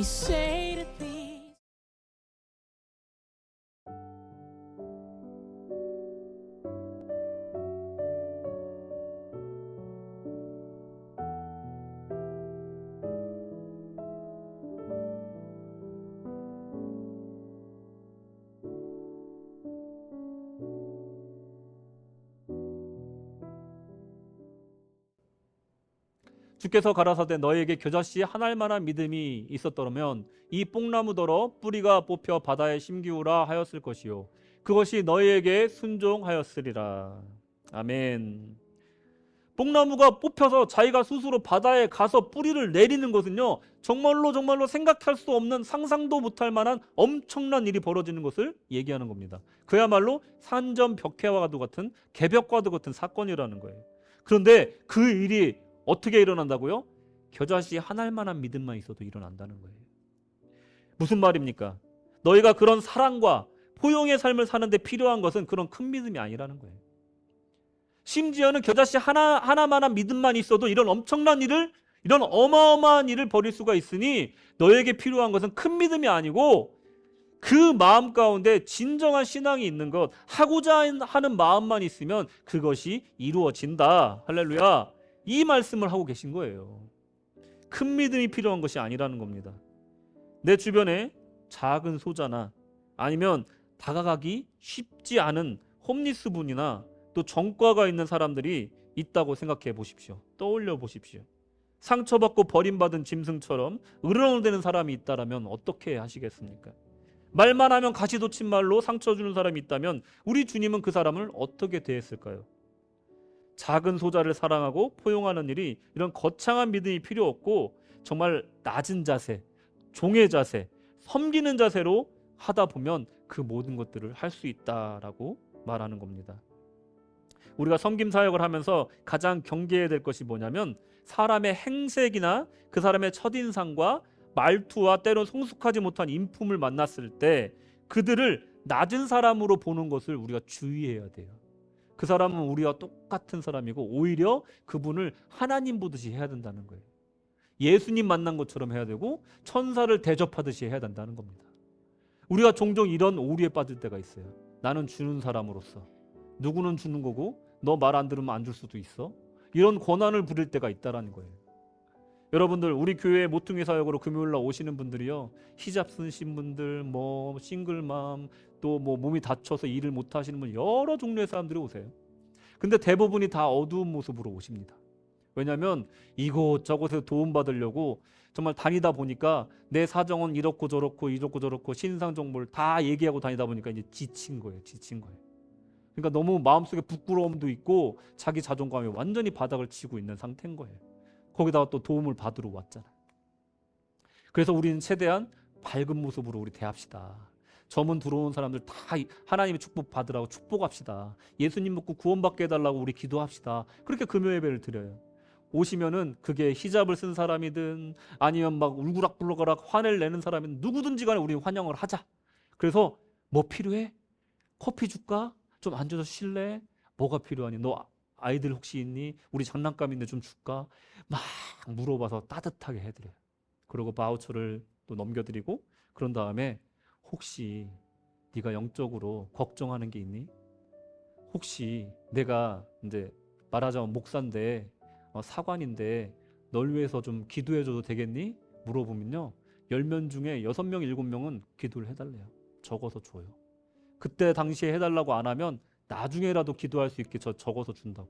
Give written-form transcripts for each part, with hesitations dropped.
say to thee. 주께서 가라사대 너에게 겨자씨 한 알만한 믿음이 있었더라면 이 뽕나무더러 뿌리가 뽑혀 바다에 심기우라 하였을 것이요 그것이 너희에게 순종하였으리라. 아멘. 뽕나무가 뽑혀서 자기가 스스로 바다에 가서 뿌리를 내리는 것은요, 정말로 생각할 수 없는, 상상도 못할 만한 엄청난 일이 벌어지는 것을 얘기하는 겁니다. 그야말로 산전벽해와도 같은, 개벽과도 같은 사건이라는 거예요. 그런데 그 일이 어떻게 일어난다고요? 겨자씨 한 알만한 믿음만 있어도 일어난다는 거예요. 무슨 말입니까? 너희가 그런 사랑과 포용의 삶을 사는데 필요한 것은 그런 큰 믿음이 아니라는 거예요. 심지어는 겨자씨 하나만한 믿음만 있어도 이런 엄청난 일을, 이런 어마어마한 일을 벌일 수가 있으니 너에게 필요한 것은 큰 믿음이 아니고 그 마음 가운데 진정한 신앙이 있는 것, 하고자 하는 마음만 있으면 그것이 이루어진다. 할렐루야. 이 말씀을 하고 계신 거예요. 큰 믿음이 필요한 것이 아니라는 겁니다. 내 주변에 작은 소자나 아니면 다가가기 쉽지 않은 홈리스 분이나 또 정과가 있는 사람들이 있다고 생각해 보십시오. 떠올려 보십시오. 상처받고 버림받은 짐승처럼 으르렁대는 사람이 있다면 어떻게 하시겠습니까? 말만 하면 가시돋친 말로 상처 주는 사람이 있다면 우리 주님은 그 사람을 어떻게 대했을까요? 작은 소자를 사랑하고 포용하는 일이 이런 거창한 믿음이 필요 없고 정말 낮은 자세, 종의 자세, 섬기는 자세로 하다 보면 그 모든 것들을 할 수 있다라고 말하는 겁니다. 우리가 섬김 사역을 하면서 가장 경계해야 될 것이 뭐냐면 사람의 행색이나 그 사람의 첫인상과 말투와 때론 성숙하지 못한 인품을 만났을 때 그들을 낮은 사람으로 보는 것을 우리가 주의해야 돼요. 그 사람은 우리와 똑같은 사람이고 오히려 그분을 하나님 보듯이 해야 된다는 거예요. 예수님 만난 것처럼 해야 되고 천사를 대접하듯이 해야 된다는 겁니다. 우리가 종종 이런 오류에 빠질 때가 있어요. 나는 주는 사람으로서 누구는 주는 거고 너 말 안 들으면 안 줄 수도 있어. 이런 권한을 부릴 때가 있다라는 거예요. 여러분들 우리 교회 모퉁이 사역으로 금요일날 오시는 분들이요, 히잡 쓰신 분들, 뭐 싱글맘, 또 뭐 몸이 다쳐서 일을 못 하시는 분 여러 종류의 사람들이 오세요. 근데 대부분이 다 어두운 모습으로 오십니다. 왜냐하면 이곳저곳에서 도움받으려고 정말 다니다 보니까 내 사정은 이렇고 저렇고 신상 정보를 다 얘기하고 다니다 보니까 이제 지친 거예요. 그러니까 너무 마음속에 부끄러움도 있고 자기 자존감이 완전히 바닥을 치고 있는 상태인 거예요. 거기다가 또 도움을 받으러 왔잖아요. 그래서 우리는 최대한 밝은 모습으로 우리 대합시다. 점은 들어온 사람들 다 하나님의 축복 받으라고 축복합시다. 예수님 믿고 구원받게 해달라고 우리 기도합시다. 그렇게 금요 예배를 드려요. 오시면은 그게 히잡을 쓴 사람이든 아니면 막 울그락불그락 화를 내는 사람이든 누구든지 간에 우리 환영을 하자. 그래서 뭐 필요해? 커피 줄까? 좀 앉아서 쉴래? 뭐가 필요하니? 너 아이들 혹시 있니? 우리 장난감 있는데 좀 줄까? 막 물어봐서 따뜻하게 해드려요. 그리고 바우처를 또 넘겨드리고 그런 다음에 혹시 네가 영적으로 걱정하는 게 있니? 혹시 내가 이제 말하자면 목사인데 사관인데 널 위해서 좀 기도해줘도 되겠니? 물어보면요, 10명 중에 6명, 7명은 기도를 해달래요. 적어서 줘요. 그때 당시에 해달라고 안 하면 나중에라도 기도할 수 있게 적어서 준다고.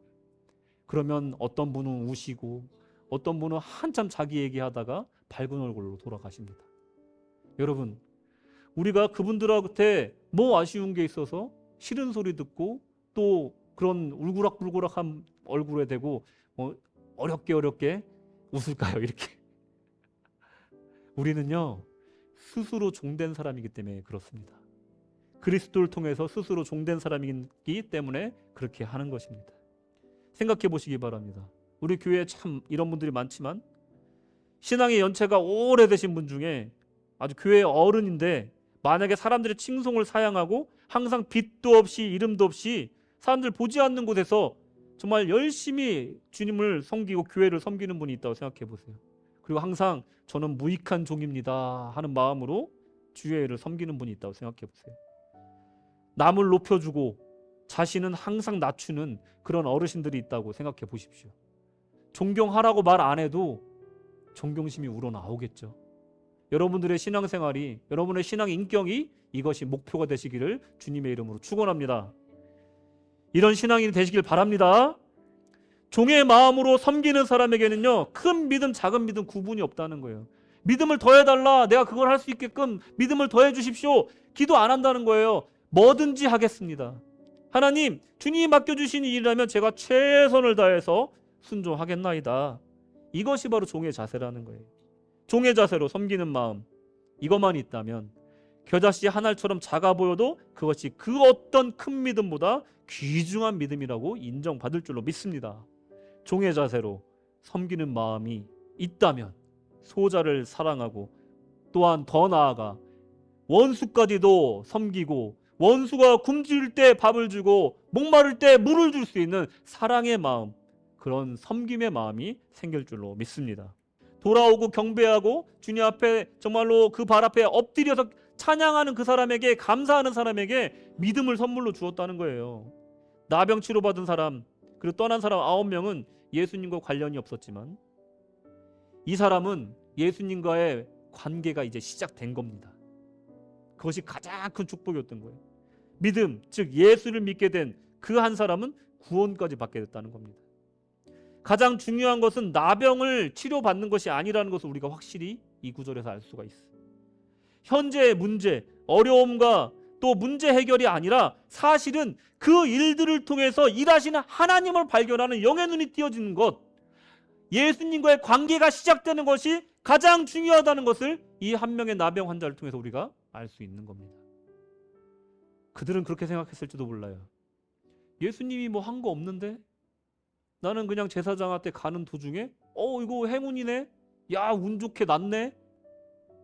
그러면 어떤 분은 우시고 어떤 분은 한참 자기 얘기하다가 밝은 얼굴로 돌아가십니다. 여러분, 우리가 그분들한테 뭐 아쉬운 게 있어서 싫은 소리 듣고 또 그런 울그락불그락한 얼굴에 대고 어렵게 웃을까요? 이렇게. 우리는요, 스스로 종된 사람이기 때문에 그렇습니다. 그리스도를 통해서 스스로 종된 사람이기 때문에 그렇게 하는 것입니다. 생각해 보시기 바랍니다. 우리 교회에 참 이런 분들이 많지만 신앙의 연체가 오래되신 분 중에 아주 교회의 어른인데 만약에 사람들의 칭송을 사양하고 항상 빛도 없이 이름도 없이 사람들 보지 않는 곳에서 정말 열심히 주님을 섬기고 교회를 섬기는 분이 있다고 생각해 보세요. 그리고 항상 저는 무익한 종입니다 하는 마음으로 주의 일을 섬기는 분이 있다고 생각해 보세요. 남을 높여주고 자신은 항상 낮추는 그런 어르신들이 있다고 생각해 보십시오. 존경하라고 말 안 해도 존경심이 우러나오겠죠. 여러분들의 신앙생활이, 여러분의 신앙 인격이 이것이 목표가 되시기를 주님의 이름으로 축원합니다. 이런 신앙인이 되시길 바랍니다. 종의 마음으로 섬기는 사람에게는요, 큰 믿음, 작은 믿음 구분이 없다는 거예요. 믿음을 더해달라, 내가 그걸 할 수 있게끔 믿음을 더해 주십시오, 기도 안 한다는 거예요. 뭐든지 하겠습니다. 하나님, 주님이 맡겨주신 일이라면 제가 최선을 다해서 순종하겠나이다. 이것이 바로 종의 자세라는 거예요. 종의 자세로 섬기는 마음, 이것만 있다면 겨자씨 한 알처럼 작아 보여도 그것이 그 어떤 큰 믿음보다 귀중한 믿음이라고 인정받을 줄로 믿습니다. 종의 자세로 섬기는 마음이 있다면 소자를 사랑하고, 또한 더 나아가 원수까지도 섬기고, 원수가 굶주릴 때 밥을 주고 목마를 때 물을 줄 수 있는 사랑의 마음, 그런 섬김의 마음이 생길 줄로 믿습니다. 돌아오고 경배하고 주님 앞에 정말로 그 발 앞에 엎드려서 찬양하는 그 사람에게, 감사하는 사람에게 믿음을 선물로 주었다는 거예요. 나병 치료받은 사람, 그리고 떠난 사람 9명은 예수님과 관련이 없었지만 이 사람은 예수님과의 관계가 이제 시작된 겁니다. 그것이 가장 큰 축복이었던 거예요. 믿음, 즉 예수를 믿게 된 그 한 사람은 구원까지 받게 됐다는 겁니다. 가장 중요한 것은 나병을 치료받는 것이 아니라는 것을 우리가 확실히 이 구절에서 알 수가 있어요. 현재의 문제, 어려움과 또 문제 해결이 아니라 사실은 그 일들을 통해서 일하시는 하나님을 발견하는 영의 눈이 띄어지는 것, 예수님과의 관계가 시작되는 것이 가장 중요하다는 것을 이 한 명의 나병 환자를 통해서 우리가 알 수 있는 겁니다. 그들은 그렇게 생각했을지도 몰라요. 예수님이 뭐 한 거 없는데? 나는 그냥 제사장한테 가는 도중에 이거 행운이네? 야, 운 좋게 났네?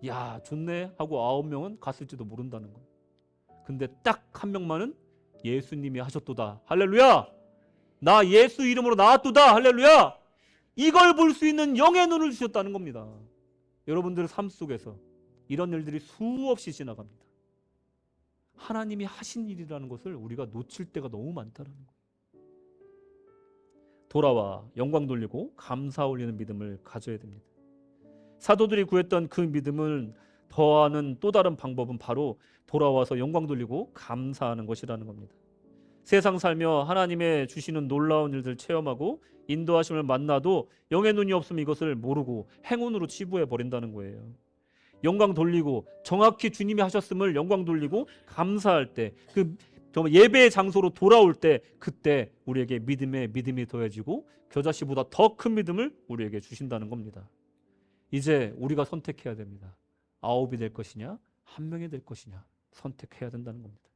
야, 좋네? 하고 9명은 갔을지도 모른다는 거예요. 근데 딱 한 명만은 예수님이 하셨도다, 할렐루야! 나 예수 이름으로 나왔도다, 할렐루야! 이걸 볼 수 있는 영의 눈을 주셨다는 겁니다. 여러분들의 삶 속에서 이런 일들이 수없이 지나갑니다. 하나님이 하신 일이라는 것을 우리가 놓칠 때가 너무 많다는 거예요. 돌아와 영광 돌리고 감사 올리는 믿음을 가져야 됩니다. 사도들이 구했던 그 믿음을 더하는 또 다른 방법은 바로 돌아와서 영광 돌리고 감사하는 것이라는 겁니다. 세상 살며 하나님의 주시는 놀라운 일들 체험하고 인도하심을 만나도 영의 눈이 없으면 이것을 모르고 행운으로 치부해 버린다는 거예요. 영광 돌리고, 정확히 주님이 하셨음을 영광 돌리고 감사할 때, 그 예배의 장소로 돌아올 때, 그때 우리에게 믿음이 더해지고 겨자씨보다 더 큰 믿음을 우리에게 주신다는 겁니다. 이제 우리가 선택해야 됩니다. 9이 될 것이냐, 1명이 될 것이냐 선택해야 된다는 겁니다.